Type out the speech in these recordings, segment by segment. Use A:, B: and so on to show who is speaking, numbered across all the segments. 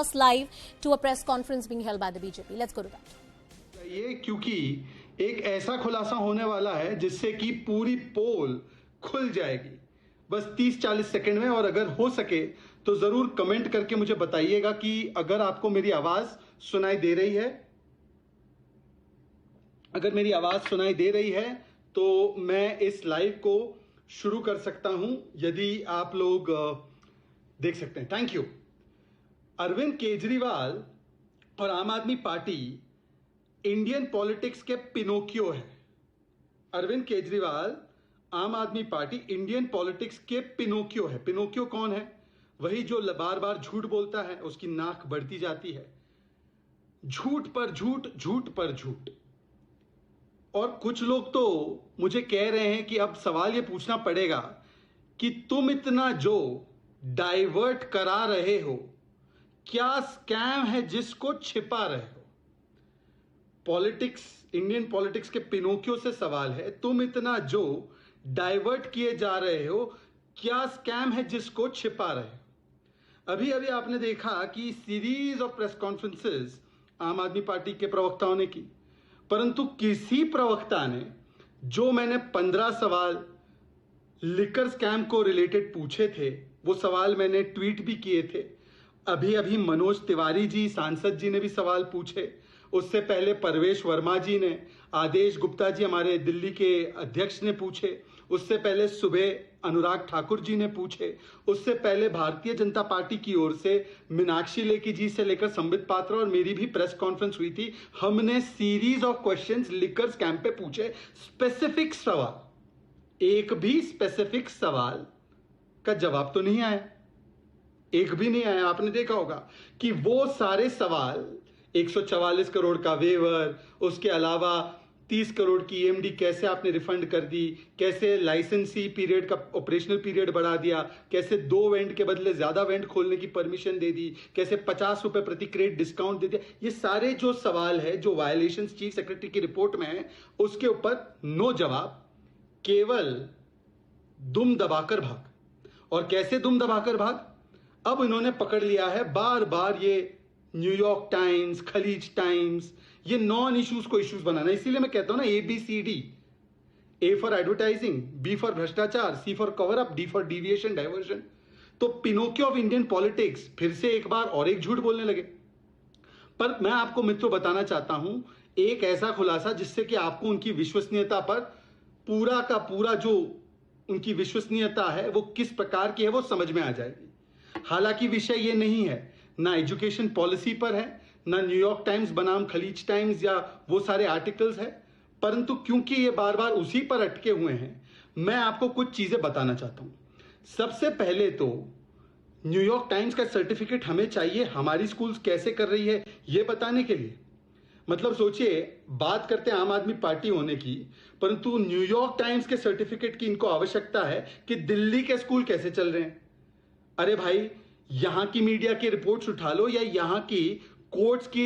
A: broadcast live to a press conference being held by the BJP. Let's go to that.
B: ये क्योंकि एक ऐसा खुलासा होने वाला है जिससे कि पूरी पोल खुल जाएगी बस 30-40 सेकंड में। और अगर हो सके तो जरूर कमेंट करके मुझे बताइएगा कि अगर आपको मेरी आवाज सुनाई दे रही है। अगर मेरी आवाज सुनाई दे रही है तो मैं इस लाइव को शुरू कर सकता हूं, यदि आप लोग देख सकते हैं। Thank you. अरविंद केजरीवाल और आम आदमी पार्टी इंडियन पॉलिटिक्स के पिनोकियो है। अरविंद केजरीवाल, आम आदमी पार्टी इंडियन पॉलिटिक्स के पिनोकियो है। पिनोकियो कौन है? वही जो बार बार झूठ बोलता है, उसकी नाक बढ़ती जाती है। झूठ पर झूठ, झूठ पर झूठ। और कुछ लोग तो मुझे कह रहे हैं कि अब सवाल यह पूछना पड़ेगा कि तुम इतना जो डाइवर्ट करा रहे हो, क्या स्कैम है जिसको छिपा रहे हो? पॉलिटिक्स, इंडियन पॉलिटिक्स के पिनोकियो से सवाल है, तुम इतना जो डाइवर्ट किए जा रहे हो, क्या स्कैम है जिसको छिपा रहे हो? अभी अभी आपने देखा कि सीरीज ऑफ प्रेस कॉन्फ्रेंसेस आम आदमी पार्टी के प्रवक्ताओं ने की, परंतु किसी प्रवक्ता ने, जो मैंने 15 सवाल लिकर स्कैम को रिलेटेड पूछे थे, वो सवाल मैंने ट्वीट भी किए थे। अभी अभी मनोज तिवारी जी, सांसद जी ने भी सवाल पूछे। उससे पहले परवेश वर्मा जी ने, आदेश गुप्ता जी हमारे दिल्ली के अध्यक्ष ने पूछे। उससे पहले सुबह अनुराग ठाकुर जी ने पूछे। उससे पहले भारतीय जनता पार्टी की ओर से मीनाक्षी लेखी जी से लेकर संबित पात्रा और मेरी भी प्रेस कॉन्फ्रेंस हुई थी। हमने series of questions liquor scam पे पूछे, स्पेसिफिक सवाल। एक भी स्पेसिफिक सवाल का जवाब तो नहीं आया, एक भी नहीं आया। आपने देखा होगा कि वो सारे सवाल, 144 करोड़ का वेवर, उसके अलावा 30 करोड़ की ईएमडी कैसे आपने रिफंड कर दी, कैसे लाइसेंसी पीरियड का ऑपरेशनल पीरियड बढ़ा दिया, कैसे 2 वेंट के बदले ज्यादा वेंट खोलने की परमिशन दे दी, कैसे 50 रुपए प्रति क्रेट डिस्काउंट दे दिया, ये सारे जो सवाल है, जो वायलेशंस चीफ सेक्रेटरी की रिपोर्ट में है, उसके ऊपर नो जवाब, केवल दुम दबाकर भाग। और कैसे दुम दबाकर भाग? अब इन्होंने पकड़ लिया है बार बार ये न्यूयॉर्क टाइम्स, खलीज टाइम्स, ये नॉन इश्यूज को इश्यूज बनाना। इसीलिए मैं कहता हूं ना, ABCD, A for advertising, B for भ्रष्टाचार, C for cover up, D for deviation, diversion. तो पिनोकियो ऑफ इंडियन पॉलिटिक्स फिर से एक बार और एक झूठ बोलने लगे। पर मैं आपको मित्रों बताना चाहता हूं एक ऐसा खुलासा जिससे कि आपको उनकी विश्वसनीयता पर पूरा का पूरा जो उनकी विश्वसनीयता है वो किस प्रकार की है वो समझ में आ जाएगी। हालांकि विषय ये नहीं है, ना एजुकेशन पॉलिसी पर है, ना न्यूयॉर्क टाइम्स बनाम खलीज टाइम्स या वो सारे आर्टिकल्स है, परंतु क्योंकि ये बार बार उसी पर अटके हुए हैं, मैं आपको कुछ चीजें बताना चाहता हूं। सबसे पहले तो न्यूयॉर्क टाइम्स का सर्टिफिकेट हमें चाहिए हमारी स्कूल्स कैसे कर रही है ये बताने के लिए। मतलब सोचिए, बात करते हैं आम आदमी पार्टी होने की, परंतु न्यूयॉर्क टाइम्स के सर्टिफिकेट की इनको आवश्यकता है कि दिल्ली के स्कूल कैसे चल रहे हैं। अरे भाई, यहां की मीडिया की रिपोर्ट्स उठा लो या यहां की कोर्ट्स की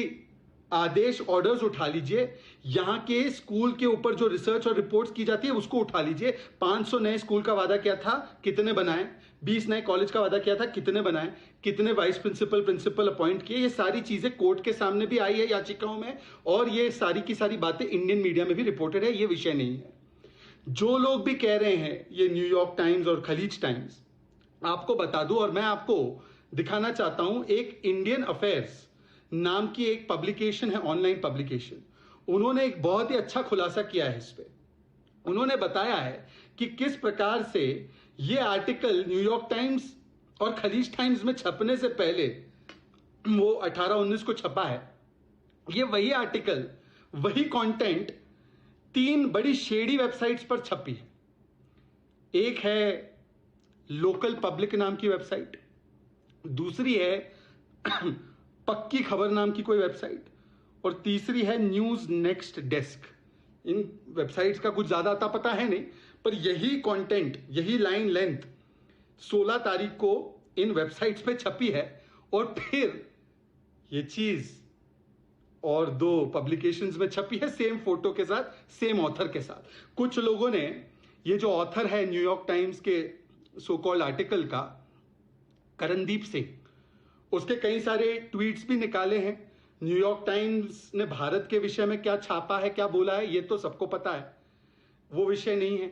B: आदेश ऑर्डर्स उठा लीजिए, यहां के स्कूल के ऊपर जो रिसर्च और रिपोर्ट्स की जाती है उसको उठा लीजिए। 500 नए स्कूल का वादा किया था, कितने बनाए? 20 नए कॉलेज का वादा किया था, कितने बनाए? कितने वाइस प्रिंसिपल, प्रिंसिपल अपॉइंट किए? ये सारी चीजें कोर्ट के सामने भी आई है याचिकाओं में, और ये सारी की सारी बातें इंडियन मीडिया में भी रिपोर्टेड है। ये विषय नहीं है। जो लोग भी कह रहे हैं ये न्यूयॉर्क टाइम्स और खलीज टाइम्स, आपको बता दूं और मैं आपको दिखाना चाहता हूं, एक इंडियन अफेयर्स नाम की एक पब्लिकेशन है, ऑनलाइन पब्लिकेशन। उन्होंने एक बहुत ही अच्छा खुलासा किया है इस पे। उन्होंने बताया है कि किस प्रकार से ये आर्टिकल न्यूयॉर्क टाइम्स और खलीज टाइम्स में छपने से पहले वो 18-19 को छपा है। ये वही आर्टिकल, वही कंटेंट 3 बड़ी शेडी वेबसाइट्स पर छपी है। एक है लोकल पब्लिक नाम की वेबसाइट, दूसरी है पक्की खबर नाम की कोई वेबसाइट, और तीसरी है न्यूज नेक्स्ट डेस्क। इन वेबसाइट्स का कुछ ज्यादा आता पता है नहीं, पर यही कंटेंट, यही लाइन लेंथ 16 तारीख को इन वेबसाइट्स पे छपी है। और फिर ये चीज और 2 पब्लिकेशंस में छपी है, सेम फोटो के साथ, सेम ऑथर के साथ। कुछ लोगों ने, ये जो ऑथर है न्यूयॉर्क टाइम्स के सो कॉल्ड आर्टिकल का, करणदीप सिंह, उसके कई सारे ट्वीट्स भी निकाले हैं। न्यूयॉर्क टाइम्स ने भारत के विषय में क्या छापा है, क्या बोला है, ये तो सबको पता है, वो विषय नहीं है।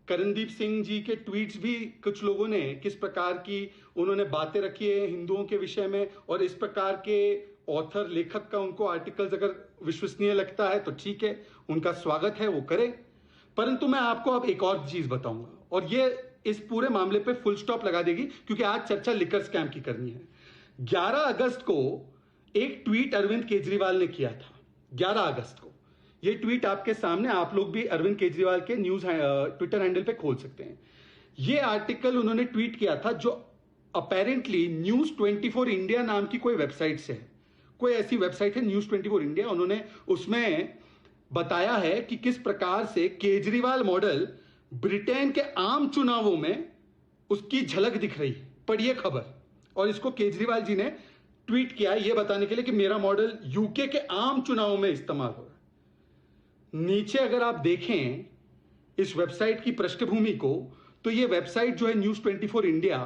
B: करणदीप सिंह जी के ट्वीट्स भी कुछ लोगों ने किस प्रकार की उन्होंने बातें रखी है हिंदुओं के विषय में, और इस प्रकार के ऑथर लेखक का उनको आर्टिकल्स अगर विश्वसनीय लगता है तो ठीक है, उनका स्वागत है, वो करें। परंतु मैं आपको अब एक और चीज बताऊंगा, और ये इस पूरे मामले पे फुल स्टॉप लगा देगी, क्योंकि आज चर्चा लिकर स्कैम की करनी है। 11 अगस्त को एक ट्वीट अरविंद केजरीवाल ने किया था। 11 अगस्त को ये ट्वीट आपके सामने, आप लोग भी अरविंद केजरीवाल के न्यूज ट्विटर हैंडल पे खोल सकते हैं। ये आर्टिकल उन्होंने ट्वीट किया था जो अपेरेंटली न्यूज 24 इंडिया नाम की कोई वेबसाइट से है, कोई ऐसी वेबसाइट है न्यूज 24 इंडिया। उन्होंने उसमें बताया है कि किस प्रकार से केजरीवाल मॉडल ब्रिटेन के आम चुनावों में उसकी झलक दिख रही है। पढ़िए खबर, और इसको केजरीवाल जी ने ट्वीट किया है ये बताने के लिए कि मेरा मॉडल यूके के आम चुनावों में इस्तेमाल हो रहा है। नीचे अगर आप देखें इस वेबसाइट की पृष्ठभूमि को, तो ये वेबसाइट जो है न्यूज 24 इंडिया,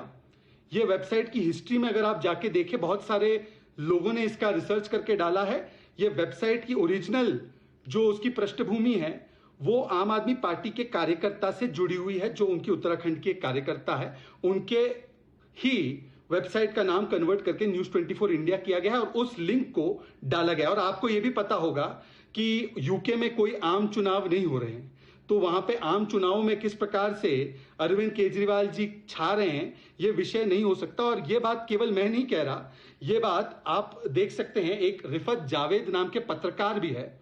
B: ये वेबसाइट की हिस्ट्री में अगर आप जाके देखें, बहुत सारे लोगों ने इसका रिसर्च करके डाला है। ये वेबसाइट की ओरिजिनल जो उसकी पृष्ठभूमि है वो आम आदमी पार्टी के कार्यकर्ता से जुड़ी हुई है, जो उनकी उत्तराखंड के कार्यकर्ता है, उनके ही वेबसाइट का नाम कन्वर्ट करके न्यूज 24 इंडिया किया गया है और उस लिंक को डाला गया। और आपको यह भी पता होगा कि यूके में कोई आम चुनाव नहीं हो रहे हैं, तो वहां पे आम चुनावों में किस प्रकार से अरविंद केजरीवाल जी छा रहे हैं ये विषय नहीं हो सकता। और ये बात केवल मैं नहीं कह रहा, ये बात आप देख सकते हैं, एक रिफत जावेद नाम के पत्रकार भी है,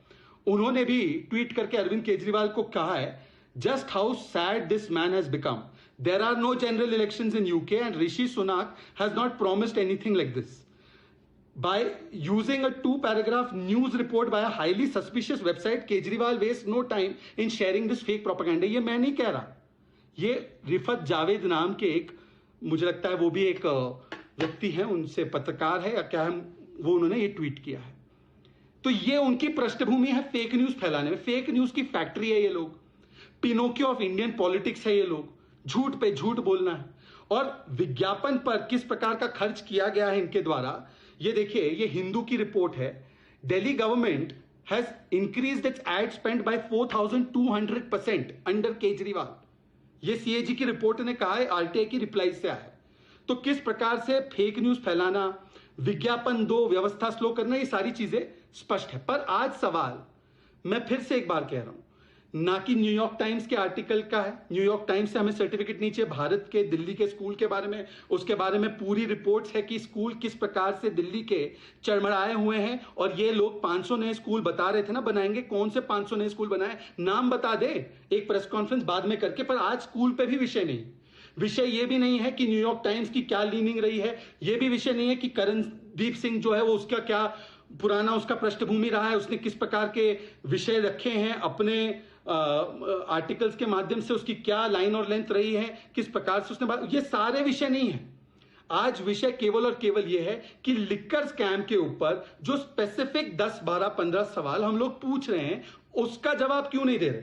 B: उन्होंने भी ट्वीट करके अरविंद केजरीवाल को कहा है, just how sad this man has become, there are no general elections in UK and Rishi Sunak has not promised anything like this. By using a 2-paragraph news report by a highly suspicious website, Kejriwal wastes no time in sharing this fake propaganda. ये मैं नहीं कह रहा, ये रिफत जावेद नाम के एक, मुझे लगता है वो भी एक व्यक्ति हैं, उनसे पत्रकार है या क्या है, वो उन्होंने ये ट्वीट किया है। तो ये उनकी पृष्ठभूमि है फेक न्यूज फैलाने में। फेक न्यूज की फैक्ट्री है ये लोग, पिनोकियो ऑफ इंडियन पॉलिटिक्स है ये लोग, झूठ पे झूठ बोलना है। और विज्ञापन पर किस प्रकार का खर्च किया गया है इनके द्वारा, ये देखिए, ये हिंदू की रिपोर्ट है। Delhi government has increased it's ad spend by 4200% under Kejriwal. ये सीएजी की रिपोर्ट ने कहा है, आरटीआई की रिप्लाई से आया है। तो किस प्रकार से फेक न्यूज फैलाना, विज्ञापन दो, व्यवस्था स्लो करना, ये सारी चीजें स्पष्ट है। पर आज सवाल मैं फिर से एक बार कह रहा हूं, ना कि न्यूयॉर्क टाइम्स के आर्टिकल का है। न्यूयॉर्क टाइम्स से हमें सर्टिफिकेट नहीं चाहिए। भारत के दिल्ली के स्कूल के बारे में, उसके बारे में पूरी रिपोर्ट्स है कि स्कूल किस प्रकार से दिल्ली के चरमराए हुए हैं। और ये लोग 500 नए स्कूल बता रहे थे ना बनाएंगे, कौन से 500 नए स्कूल बनाए, नाम बता दे एक प्रेस कॉन्फ्रेंस बाद में करके। पर आज स्कूल पे भी विषय नहीं, विषय ये भी नहीं है कि न्यूयॉर्क टाइम्स की क्या लीनिंग रही है, ये भी विषय नहीं है कि करणदीप सिंह जो है वो उसका क्या पुराना उसका पृष्ठभूमि रहा है, उसने किस प्रकार के विषय रखे हैं अपने आर्टिकल्स के माध्यम से, उसकी क्या लाइन और लेंथ रही है, किस प्रकार से उसने बात, ये सारे विषय नहीं है। आज विषय केवल और केवल ये है कि लिकर स्कैम के ऊपर जो स्पेसिफिक 10, 12, 15 सवाल हम लोग पूछ रहे हैं, उसका जवाब क्यों नहीं दे रहे।